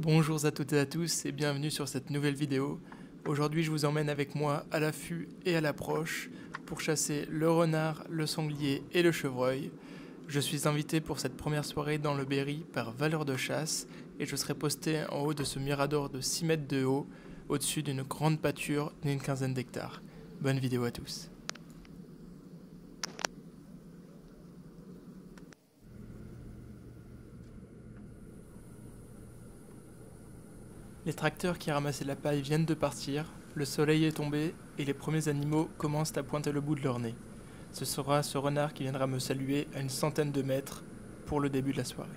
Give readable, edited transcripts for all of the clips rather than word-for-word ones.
Bonjour à toutes et à tous et bienvenue sur cette nouvelle vidéo. Aujourd'hui je vous emmène avec moi à l'affût et à l'approche pour chasser le renard, le sanglier et le chevreuil. Je suis invité pour cette première soirée dans le Berry par Valeur de Chasse et je serai posté en haut de ce mirador de 6 mètres de haut au-dessus d'une grande pâture d'une quinzaine d'hectares. Bonne vidéo à tous. Les tracteurs qui ramassaient la paille viennent de partir, le soleil est tombé et les premiers animaux commencent à pointer le bout de leur nez. Ce sera ce renard qui viendra me saluer à une centaine de mètres pour le début de la soirée.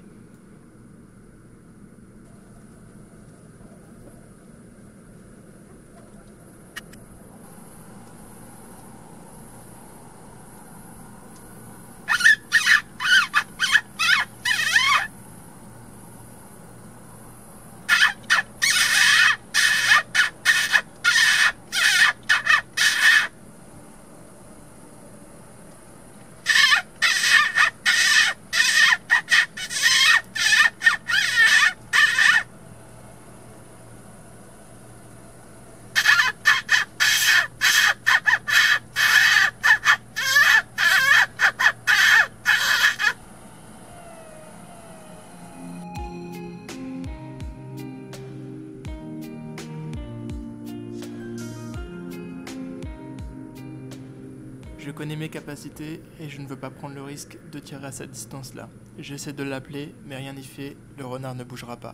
Je connais mes capacités et je ne veux pas prendre le risque de tirer à cette distance-là. J'essaie de l'appeler, mais rien n'y fait, le renard ne bougera pas.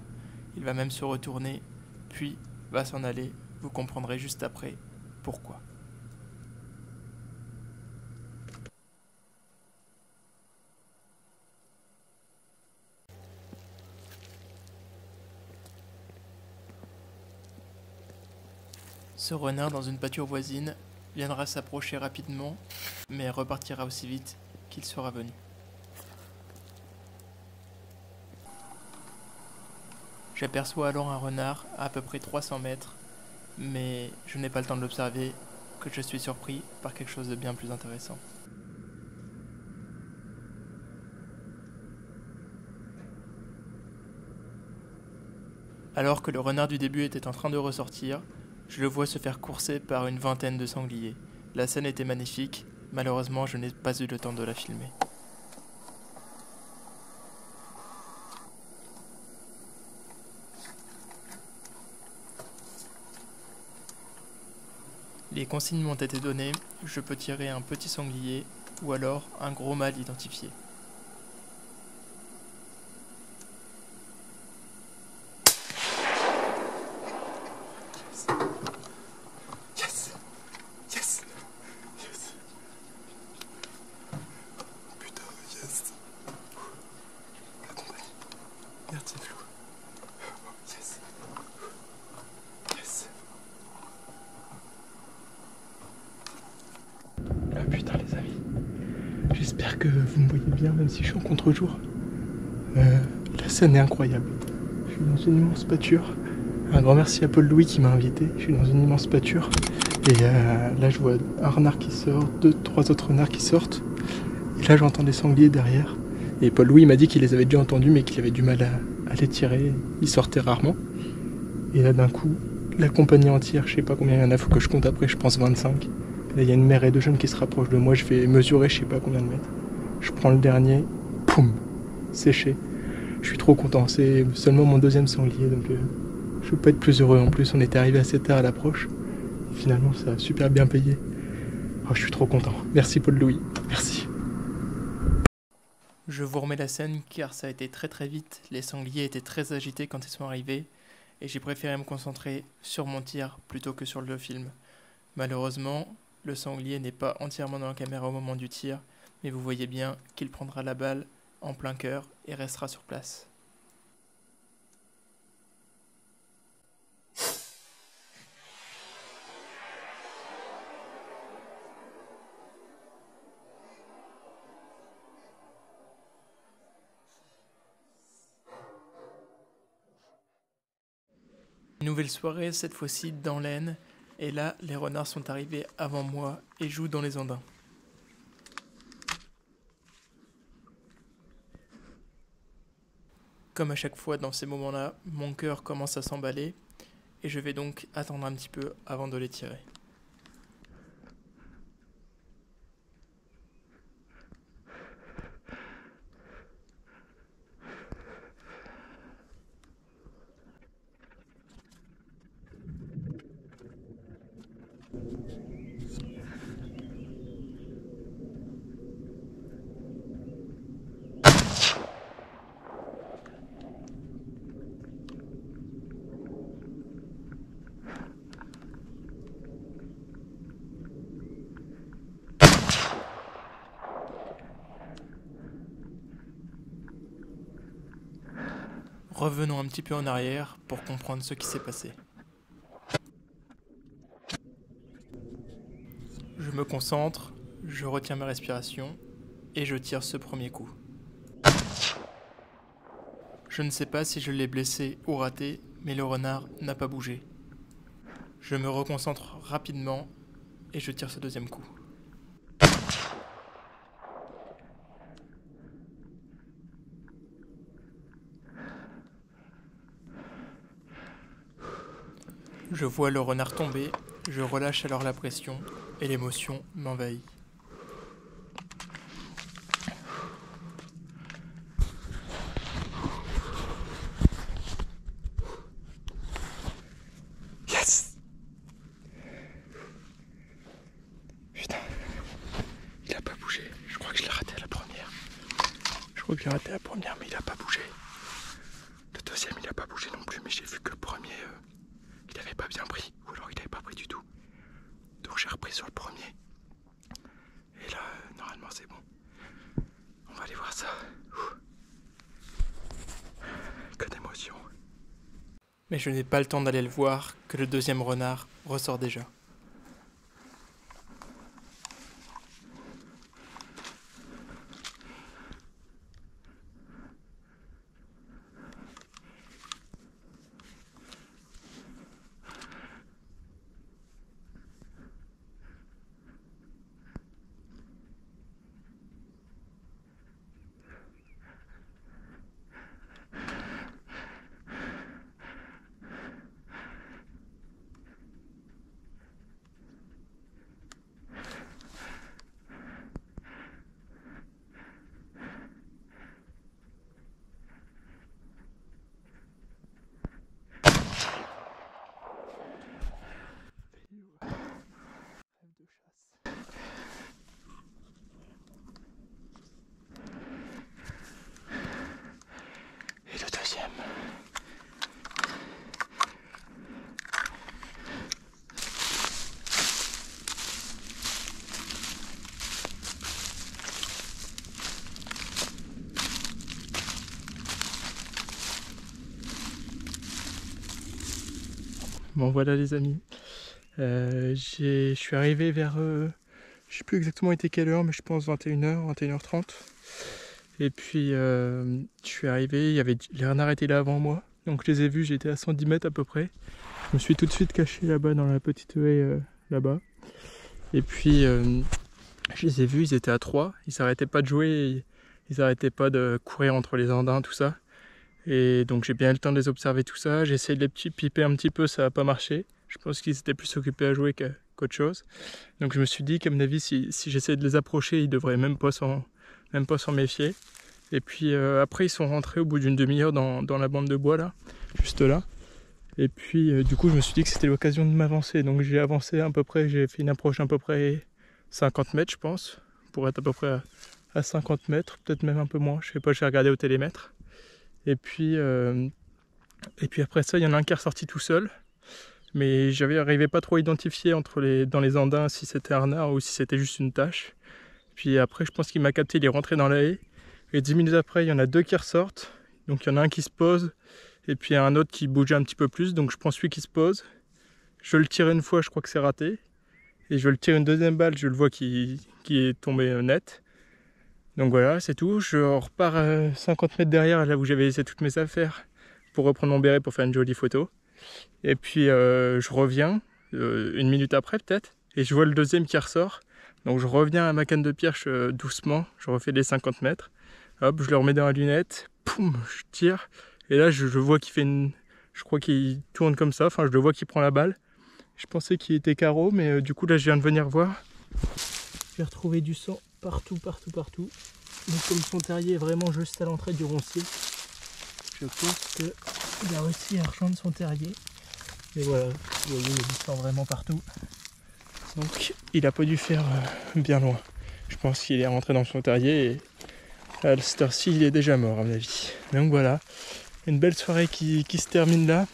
Il va même se retourner, puis va s'en aller. Vous comprendrez juste après pourquoi. Ce renard dans une pâture voisine viendra s'approcher rapidement, mais repartira aussi vite qu'il sera venu. J'aperçois alors un renard à peu près 300 mètres, mais je n'ai pas le temps de l'observer, que je suis surpris par quelque chose de bien plus intéressant. Alors que le renard du début était en train de ressortir, je le vois se faire courser par une vingtaine de sangliers. La scène était magnifique, malheureusement je n'ai pas eu le temps de la filmer. Les consignes m'ont été données, je peux tirer un petit sanglier ou alors un gros mâle identifié. Regarde, c'est flou. Yes. Yes. Ah putain les amis. J'espère que vous me voyez bien même si je suis en contre-jour. La scène est incroyable. Je suis dans une immense pâture. Un grand merci à Paul Louis qui m'a invité. Je suis dans une immense pâture. Et là je vois un renard qui sort, trois autres renards qui sortent. Et là j'entends des sangliers derrière. Et Paul Louis m'a dit qu'il les avait déjà entendus mais qu'il avait du mal à les tirer. Ils sortaient rarement. Et là d'un coup, la compagnie entière, je sais pas combien il y en a, faut que je compte après, je pense 25. Là il y a une mère et deux jeunes qui se rapprochent de moi, je vais mesurer je sais pas combien de mètres. Je prends le dernier, poum, séché. Je suis trop content, c'est seulement mon deuxième sanglier donc je peux pas être plus heureux. En plus on était arrivé assez tard à l'approche. Finalement ça a super bien payé. Oh, je suis trop content. Merci Paul Louis, merci. Je vous remets la scène car ça a été très vite, les sangliers étaient très agités quand ils sont arrivés et j'ai préféré me concentrer sur mon tir plutôt que sur le film. Malheureusement, le sanglier n'est pas entièrement dans la caméra au moment du tir, mais vous voyez bien qu'il prendra la balle en plein cœur et restera sur place. Nouvelle soirée, cette fois-ci dans l'Aisne, et là, les renards sont arrivés avant moi et jouent dans les andins. Comme à chaque fois dans ces moments-là, mon cœur commence à s'emballer et je vais donc attendre un petit peu avant de les tirer. Revenons un petit peu en arrière pour comprendre ce qui s'est passé. Je me concentre, je retiens ma respiration et je tire ce premier coup. Je ne sais pas si je l'ai blessé ou raté, mais le renard n'a pas bougé. Je me reconcentre rapidement et je tire ce deuxième coup. Je vois le renard tomber, je relâche alors la pression et l'émotion m'envahit. Yes! Putain, il a pas bougé. Je crois que je l'ai raté à la première. Mais il a pas bougé. Le deuxième, il a pas bougé non plus, mais j'ai vu que le premier, il avait pas bien pris, ou alors il avait pas pris du tout. Donc j'ai repris sur le premier. Et là, normalement c'est bon. On va aller voir ça. Que d'émotion. Mais je n'ai pas le temps d'aller le voir que le deuxième renard ressort déjà. Et le deuxième. Bon voilà les amis, je suis arrivé vers, je sais plus exactement était quelle heure, mais je pense 21h, 21h30. Et puis je suis arrivé, les renards étaient là avant moi, donc je les ai vus, j'étais à 110 mètres à peu près. Je me suis tout de suite caché là-bas dans la petite haie là-bas. Et puis je les ai vus, ils étaient à 3, ils s'arrêtaient pas de jouer, ils s'arrêtaient pas de courir entre les andins, tout ça. Et donc j'ai bien eu le temps de les observer tout ça, j'ai essayé de les piper un petit peu, ça n'a pas marché. Je pense qu'ils étaient plus occupés à jouer qu'autre chose. Donc je me suis dit qu'à mon avis, si j'essayais de les approcher, ils devraient même pas s'en méfier. Et puis après ils sont rentrés au bout d'une demi-heure dans la bande de bois là, juste là. Et puis du coup je me suis dit que c'était l'occasion de m'avancer. Donc j'ai avancé à peu près, j'ai fait une approche à peu près 50 mètres je pense, pour être à peu près à 50 mètres, peut-être même un peu moins, je sais pas, j'ai regardé au télémètre. Et puis après ça, il y en a un qui est ressorti tout seul. Mais j'arrivais pas trop à identifier dans les andins si c'était un renard ou si c'était juste une tache. Puis après, je pense qu'il m'a capté, il est rentré dans la haie. Et 10 minutes après, il y en a deux qui ressortent. Donc il y en a un qui se pose. Et puis un autre qui bouge un petit peu plus. Donc je pense celui qui se pose. Je le tire une fois, je crois que c'est raté. Et je le tire une deuxième balle, je le vois qui est tombé net. Donc voilà, c'est tout. Je repars 50 mètres derrière, là où j'avais laissé toutes mes affaires, pour reprendre mon béret pour faire une jolie photo. Et puis je reviens, une minute après peut-être, et je vois le deuxième qui ressort. Donc je reviens à ma canne de pioche doucement, je refais les 50 mètres. Hop, je le remets dans la lunette, poum, je tire. Et là, je vois qu'il fait une... Je crois qu'il tourne comme ça. Enfin, je le vois qu'il prend la balle. Je pensais qu'il était carreau, mais du coup, là, je viens de venir voir. J'ai retrouvé du sang partout. Donc, comme son terrier est vraiment juste à l'entrée du roncier, je pense qu'il a réussi à rejoindre son terrier. Et voilà, vous voyez, il y a du sang vraiment partout. Donc, il a pas dû faire bien loin. Je pense qu'il est rentré dans son terrier et à cette heure-ci, il est déjà mort, à mon avis. Donc voilà, une belle soirée qui se termine là.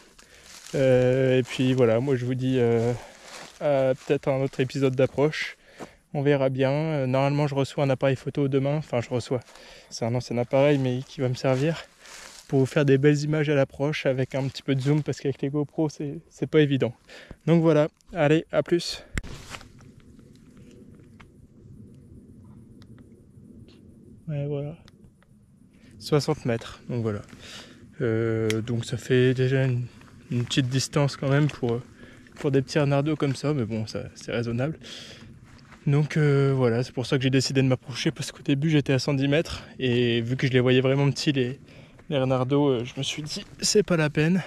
Et puis voilà, moi je vous dis à peut-être un autre épisode d'approche. On verra bien. Normalement, je reçois un appareil photo demain. Enfin, je reçois. C'est un ancien appareil, mais qui va me servir pour vous faire des belles images à l'approche avec un petit peu de zoom, parce qu'avec les GoPro, c'est pas évident. Donc voilà, allez, à plus. Ouais, voilà. 60 mètres, donc voilà. Donc ça fait déjà une petite distance quand même pour des petits renardeaux comme ça, mais bon, ça c'est raisonnable. Donc voilà, c'est pour ça que j'ai décidé de m'approcher, parce qu'au début j'étais à 110 mètres, et vu que je les voyais vraiment petits, les renardeaux, je me suis dit c'est pas la peine.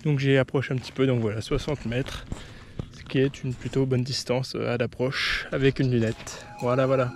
Donc j'ai approché un petit peu, donc voilà, 60 mètres, ce qui est une plutôt bonne distance à l'approche avec une lunette. Voilà.